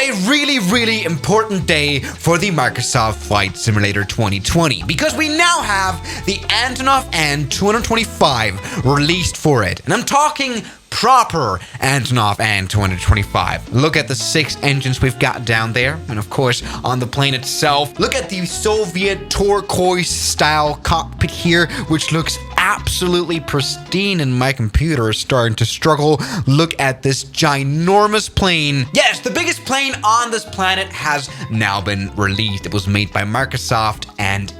a really important day for the Microsoft Flight Simulator 2020 because we now have the Antonov AN225 released for it. And I'm talking proper Antonov AN225. Look at the 6 engines we've got down there. And of course, on the plane itself, look at the Soviet turquoise style cockpit here, which looks absolutely pristine, and my computer is starting to struggle. Look at this ginormous plane. Yes, the biggest plane on this planet has now been released. It was made by Microsoft and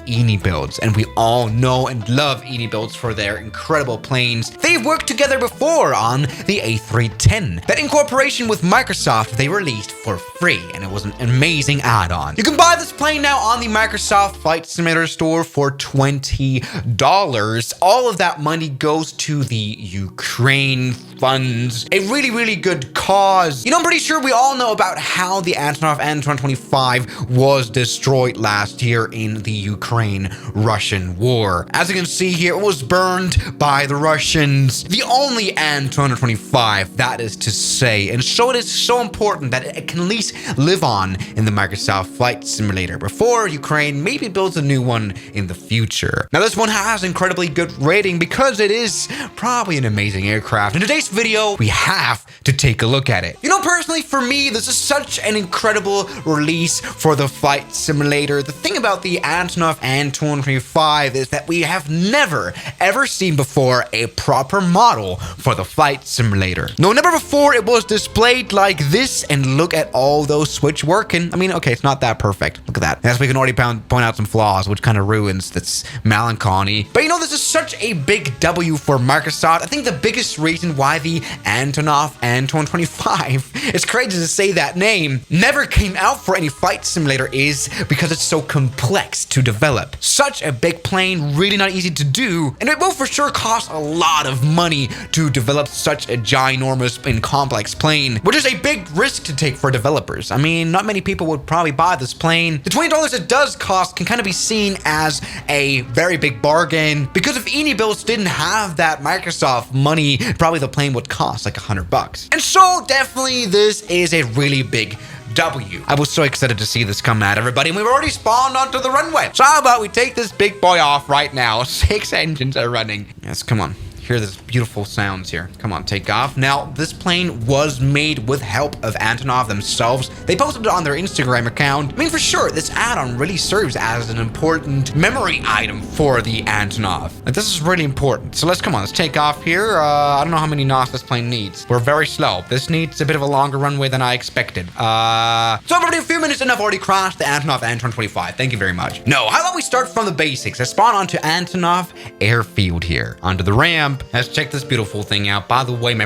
Builds, and we all know and love Builds for their incredible planes. They've worked together before on the A310. That incorporation with Microsoft they released for free, and it was an amazing add-on. You can buy this plane now on the Microsoft Flight Simulator store for $20. All of that money goes to the Ukraine funds, a really good cause. You know, I'm pretty sure we all know about how the Antonov AN225 was destroyed last year in the Ukraine-Russian war. As you can see here, it was burned by the Russians. The only AN225, that is to say. And so it is so important that it can at least live on in the Microsoft Flight Simulator before Ukraine maybe builds a new one in the future. Now, this one has incredibly good rating because it is probably an amazing aircraft. In today's video, we have to take a look at it. You know, personally, for me, this is such an incredible release for the Flight Simulator. The thing about the Antonov AN225 is that we have never, ever seen before a proper model for the Flight Simulator. No, never before it was displayed like this, and look at all those switch working. I mean, okay, it's not that perfect. Look at that. Yes, we can already point out some flaws, which kind of ruins this melancholy. But you know, this is such a big W for Microsoft. I think the biggest reason why the Antonov AN225, it's crazy to say that name, never came out for any flight simulator is because it's so complex to develop. Such a big plane, really not easy to do, and it will for sure cost a lot of money to develop such a ginormous and complex plane, which is a big risk to take for developers. I mean, not many people would probably buy this plane. The $20 it does cost can kind of be seen as a very big bargain because if Builds didn't have that Microsoft money, probably the plane would cost like $100. And so definitely this is a really big W. I was so excited to see this come out, everybody, and we've already spawned onto the runway. So how about we take this big boy off right now? 6 engines are running. Yes, come on. Hear this beautiful sounds here. Come on, take off. Now, this plane was made with help of Antonov themselves. They posted it on their Instagram account. I mean, for sure, this add-on really serves as an important memory item for the Antonov. Like, this is really important. So let's take off here. I don't know how many knots this plane needs. We're very slow. This needs a bit of a longer runway than I expected. So everybody, a few minutes and I've already crashed the Antonov AN225. Thank you very much. No, how about we start from the basics? Let's spawn onto Antonov Airfield here, onto the ramp. Let's check this beautiful thing out. By the way, my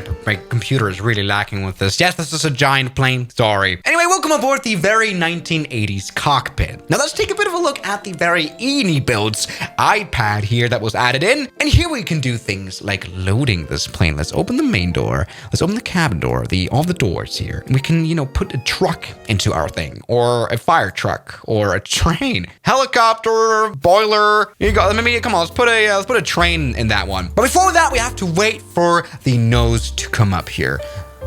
computer is really lacking with this. Yes, this is a giant plane. Sorry. Anyway, welcome aboard the very 1980s cockpit. Now let's take a bit of a look at the very Builds iPad here that was added in. And here we can do things like loading this plane. Let's open the main door. Let's open the cabin door, all the doors here. And we can, you know, put a truck into our thing, or a fire truck, or a train, helicopter, boiler. Here you go. Maybe, come on, let's put a train in that one. But before that, we have to wait for the nose to come up here.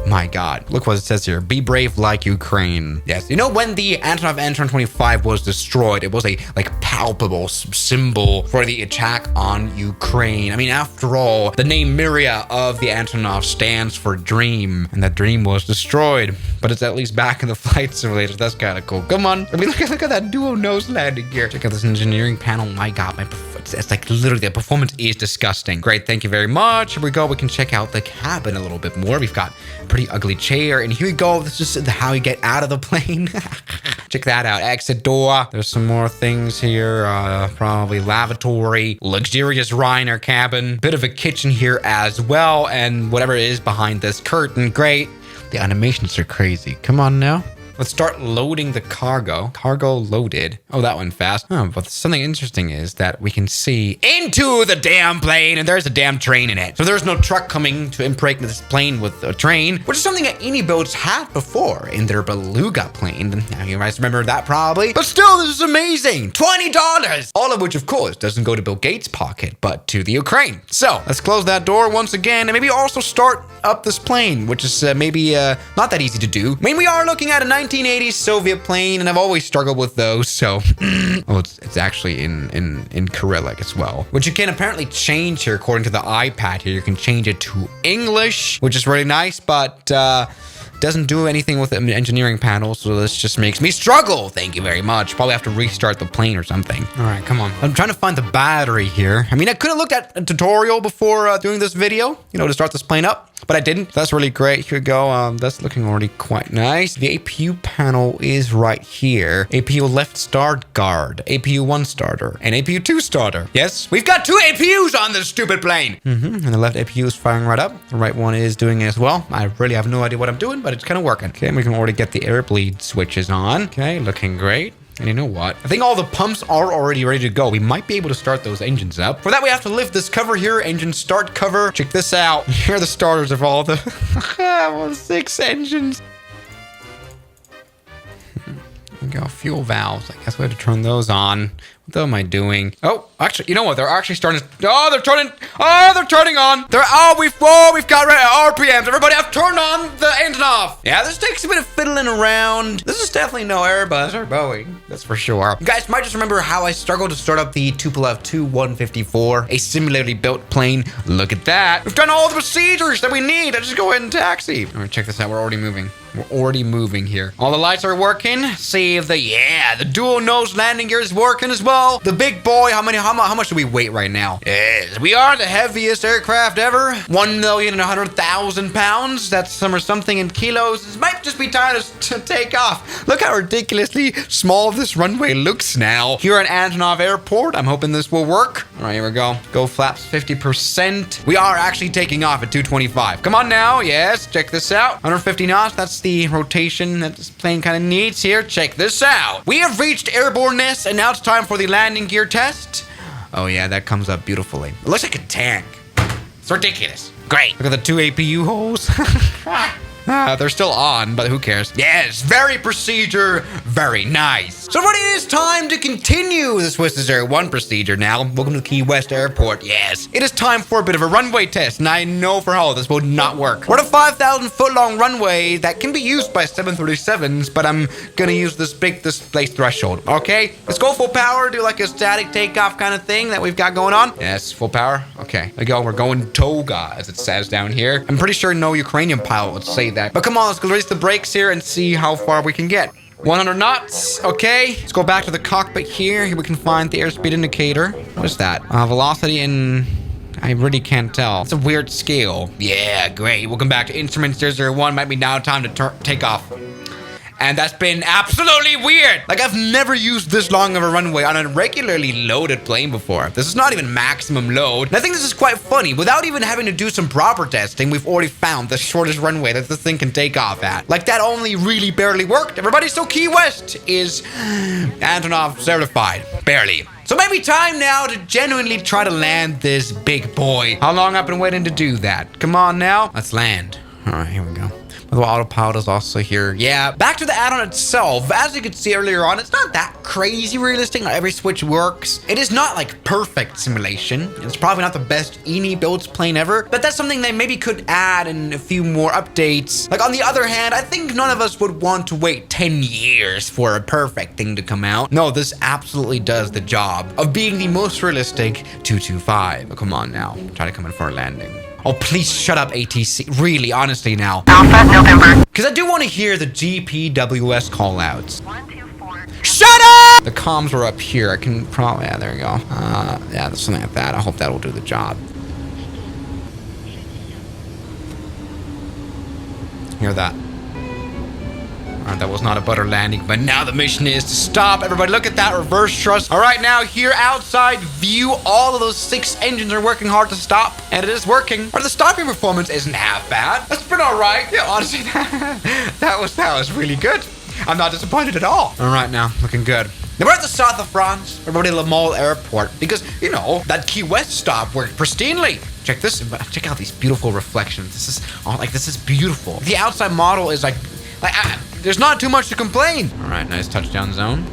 My God, look what it says here. Be brave like Ukraine. Yes, you know, when the Antonov AN225 was destroyed, it was a palpable symbol for the attack on Ukraine. I mean, after all, the name Miria of the Antonov stands for dream, and that dream was destroyed. But it's at least back in the flight simulator. That's kind of cool. Come on. I mean, look at that dual nose landing gear. Check out this engineering panel. My God, it's like literally the performance is disgusting. Great, thank you very much. Here we go. We can check out the cabin a little bit more. We've got a pretty ugly chair, and here we go. This is how you get out of the plane. Check that out. Exit door. There's some more things here. Probably lavatory, luxurious Reiner cabin, bit of a kitchen here as well, and whatever is behind this curtain. Great. The animations are crazy. Come on now. Let's start loading the cargo. Cargo loaded. Oh, that went fast. Oh, but something interesting is that we can see into the damn plane, and there's a damn train in it. So there's no truck coming to impregnate this plane with a train, which is something that Builds had before in their Beluga plane. Now you guys remember that probably. But still, this is amazing. $20! All of which, of course, doesn't go to Bill Gates' pocket, but to the Ukraine. So let's close that door once again, and maybe also start up this plane, which is maybe not that easy to do. I mean, we are looking at a 1980s Soviet plane, and I've always struggled with those, so... oh, it's actually in Cyrillic as well, which you can apparently change here according to the iPad here. You can change it to English, which is really nice, but doesn't do anything with the engineering panel, so this just makes me struggle. Thank you very much. Probably have to restart the plane or something. All right, come on. I'm trying to find the battery here. I mean, I could have looked at a tutorial before doing this video, you know, to start this plane up, but I didn't. That's really great. Here we go. That's looking already quite nice. The APU panel is right here. APU left start guard, APU 1 starter, and APU 2 starter. Yes, we've got 2 APUs on this stupid plane. And the left APU is firing right up. The right one is doing it as well. I really have no idea what I'm doing, but it's kind of working. Okay, we can already get the air bleed switches on. Okay, looking great. And you know what? I think all the pumps are already ready to go. We might be able to start those engines up. For that, we have to lift this cover here. Engine start cover. Check this out. Here are the starters of all the 6 engines. There we go. Fuel valves. I guess we have to turn those on. What the hell am I doing? Oh, actually, you know what? They're actually starting to... Oh, they're turning... Oh, they're turning on. We've got RPMs. Everybody, I've turned on the Antonov. Yeah, this takes a bit of fiddling around. This is definitely no Airbus or Boeing. That's for sure. You guys might just remember how I struggled to start up the Tupolev Tu-154, a similarly built plane. Look at that. We've done all the procedures that we need. Let's just go ahead and taxi. All right, check this out. We're already moving. We're already moving here. All the lights are working. See if the dual nose landing gear is working as well. The big boy, how much do we weigh right now? Yes, we are the heaviest aircraft ever. 1,100,000 pounds. That's something in kilos. This might just be time to take off. Look how ridiculously small this runway looks now. Here at Antonov Airport, I'm hoping this will work. All right, here we go. Go flaps 50%. We are actually taking off at 225. Come on now. Yes, check this out. 150 knots. That's the rotation that this plane kind of needs here. Check this out. We have reached airborneness, and now it's time for the landing gear test. Oh yeah, that comes up beautifully. It looks like a tank. It's ridiculous. Great. Look at the 2 APU holes. They're still on, but who cares? Yes, very procedure, very nice. So everybody, it is time to continue the Swiss Air 1 procedure now. Welcome to Key West Airport. Yes, it is time for a bit of a runway test, and I know for how this will not work. We're at a 5,000 foot long runway that can be used by 737s, but I'm gonna use this displaced threshold, okay? Let's go full power, do like a static takeoff kind of thing that we've got going on. Yes, full power. Okay, there we go. We're going toga, as it says down here. I'm pretty sure no Ukrainian pilot would say that. But come on, let's go raise the brakes here and see how far we can get. 100 knots. Okay, let's go back to the cockpit here. Here we can find the airspeed indicator. What is that? Velocity and... I really can't tell. It's a weird scale. Yeah, great. Welcome back to Instruments 001. Might be now time to take off. And that's been absolutely weird. Like, I've never used this long of a runway on a regularly loaded plane before. This is not even maximum load. And I think this is quite funny. Without even having to do some proper testing, we've already found the shortest runway that this thing can take off at. Like, that only really barely worked. Everybody, so Key West is Antonov certified. Barely. So maybe time now to genuinely try to land this big boy. How long I've been waiting to do that? Come on now. Let's land. All right, here we go. The autopilot is also here. Yeah, back to the add-on itself. As you could see earlier on, it's not that crazy realistic. Not every switch works. It is not like perfect simulation. It's probably not the best Eni builds plane ever, but that's something they maybe could add in a few more updates. Like, on the other hand, I think none of us would want to wait 10 years for a perfect thing to come out. No, this absolutely does the job of being the most realistic 225. But come on now, try to come in for a landing. Oh, please shut up, ATC. Really, honestly now. Alpha, November. Because I do want to hear the GPWS callouts. 124. Shut up! The comms are up here. I can probably... Yeah, there you go. Yeah, there's something like that. I hope that will do the job. Hear that? Alright, that was not a butter landing, but now the mission is to stop. Everybody, look at that reverse thrust. All right, now here outside view, all of those 6 engines are working hard to stop, and it is working. But the stopping performance isn't half bad. That's been all right. Yeah, honestly, that was really good. I'm not disappointed at all. All right, now looking good. Now we're at the south of France. Everybody at Le Mans Airport, because you know that Key West stop worked pristinely. Check this. Check out these beautiful reflections. This is beautiful. The outside model is like there's not too much to complain. All right, nice touchdown zone.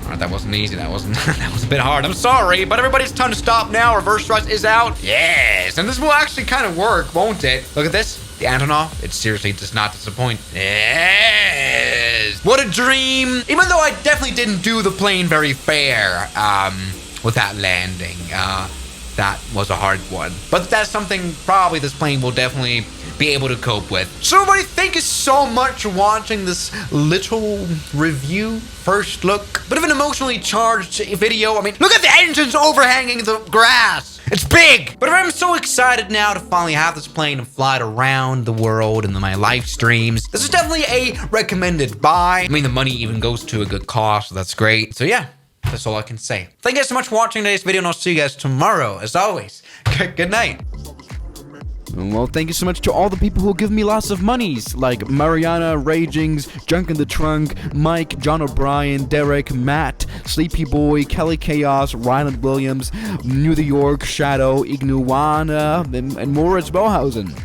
All right, that wasn't easy. That was a bit hard. I'm sorry, but everybody's time to stop now. Reverse thrust is out. Yes, and this will actually kind of work, won't it? Look at this. The Antonov, it seriously does not disappoint. Yes. What a dream. Even though I definitely didn't do the plane very fair with that landing. That was a hard one. But that's something probably this plane will definitely be able to cope with. So everybody, thank you so much for watching this little review, first look, bit of an emotionally charged video. I mean, look at the engines overhanging the grass. It's big. But I'm so excited now to finally have this plane and fly it around the world in my live streams. This is definitely a recommended buy. I mean, the money even goes to a good cause, so that's great. So yeah. That's all I can say. Thank you guys so much for watching today's video, and I'll see you guys tomorrow. As always, good night. Well, thank you so much to all the people who give me lots of monies, like Mariana, Ragings, Junk in the Trunk, Mike, John O'Brien, Derek, Matt, Sleepy Boy, Kelly Chaos, Ryland Williams, New York, Shadow, Ignuana, and Moritz Bohausen.